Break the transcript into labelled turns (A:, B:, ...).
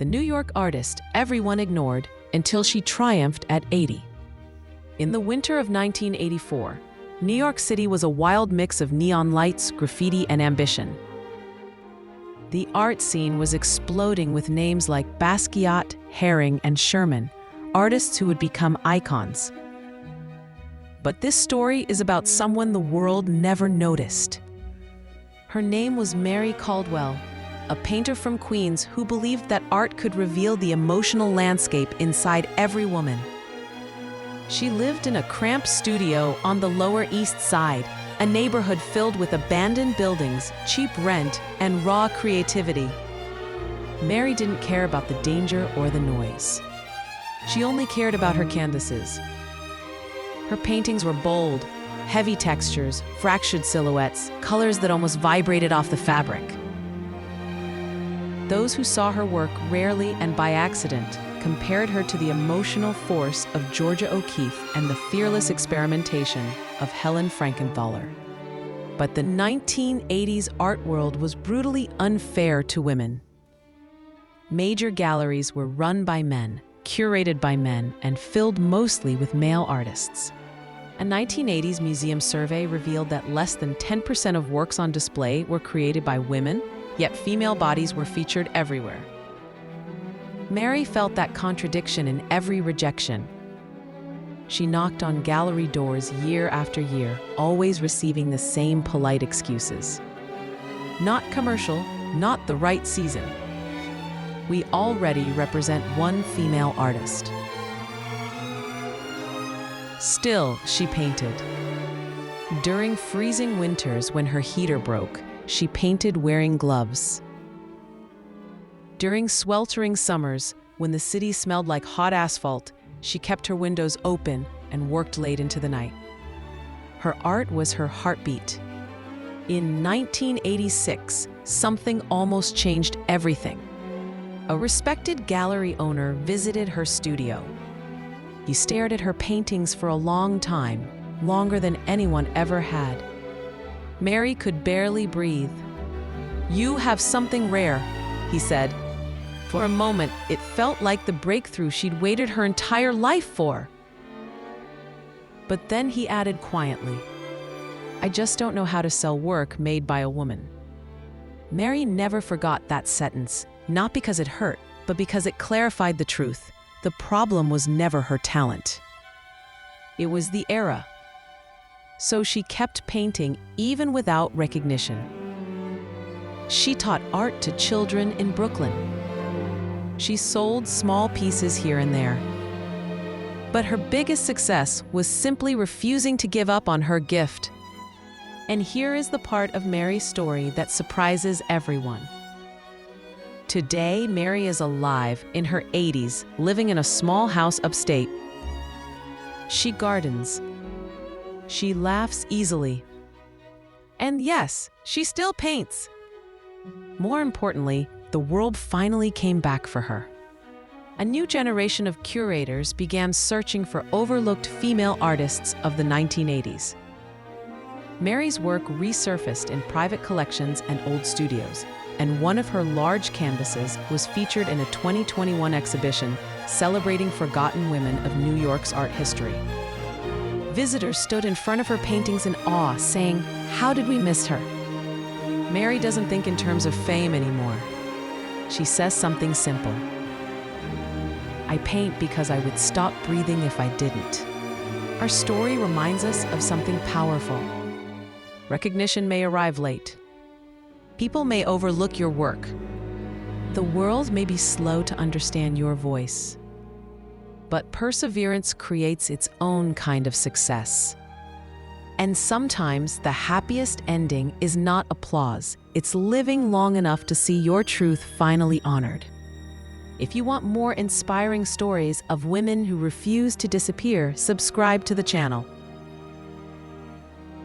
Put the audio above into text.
A: the New York artist everyone ignored until she triumphed at 80. In the winter of 1984, New York City was a wild mix of neon lights, graffiti, and ambition. The art scene was exploding with names like Basquiat, Haring, and Sherman, artists who would become icons. But this story is about someone the world never noticed. Her name was Mary Caldwell, a painter from Queens who believed that art could reveal the emotional landscape inside every woman. She lived in a cramped studio on the Lower East Side, a neighborhood filled with abandoned buildings, cheap rent, and raw creativity. Mary didn't care about the danger or the noise. She only cared about her canvases. Her paintings were bold, heavy textures, fractured silhouettes, colors that almost vibrated off the fabric. Those who saw her work rarely and by accident compared her to the emotional force of Georgia O'Keeffe and the fearless experimentation of Helen Frankenthaler. But the 1980s art world was brutally unfair to women. Major galleries were run by men, curated by men, and filled mostly with male artists. A 1980s museum survey revealed that less than 10% of works on display were created by women, yet female bodies were featured everywhere. Mary felt that contradiction in every rejection. She knocked on gallery doors year after year, always receiving the same polite excuses. Not commercial, not the right season. We already represent one female artist. Still, she painted. During freezing winters when her heater broke, she painted wearing gloves. During sweltering summers, when the city smelled like hot asphalt, she kept her windows open and worked late into the night. Her art was her heartbeat. In 1986, something almost changed everything. A respected gallery owner visited her studio. He stared at her paintings for a long time, longer than anyone ever had. Mary could barely breathe. "You have something rare," he said. For a moment, it felt like the breakthrough she'd waited her entire life for. But then he added quietly, "I just don't know how to sell work made by a woman." Mary never forgot that sentence, not because it hurt, but because it clarified the truth. The problem was never her talent. It was the era. So she kept painting even without recognition. She taught art to children in Brooklyn. She sold small pieces here and there. But her biggest success was simply refusing to give up on her gift. And here is the part of Mary's story that surprises everyone. Today, Mary is alive in her 80s, living in a small house upstate. She gardens. She laughs easily. And yes, she still paints. More importantly, the world finally came back for her. A new generation of curators began searching for overlooked female artists of the 1980s. Mary's work resurfaced in private collections and old studios, and one of her large canvases was featured in a 2021 exhibition celebrating forgotten women of New York's art history. Visitors stood in front of her paintings in awe, saying, "How did we miss her?" Mary doesn't think in terms of fame anymore. She says something simple. "I paint because I would stop breathing if I didn't." Our story reminds us of something powerful. Recognition may arrive late. People may overlook your work. The world may be slow to understand your voice. But perseverance creates its own kind of success. And sometimes the happiest ending is not applause. It's living long enough to see your truth finally honored. If you want more inspiring stories of women who refuse to disappear, subscribe to the channel.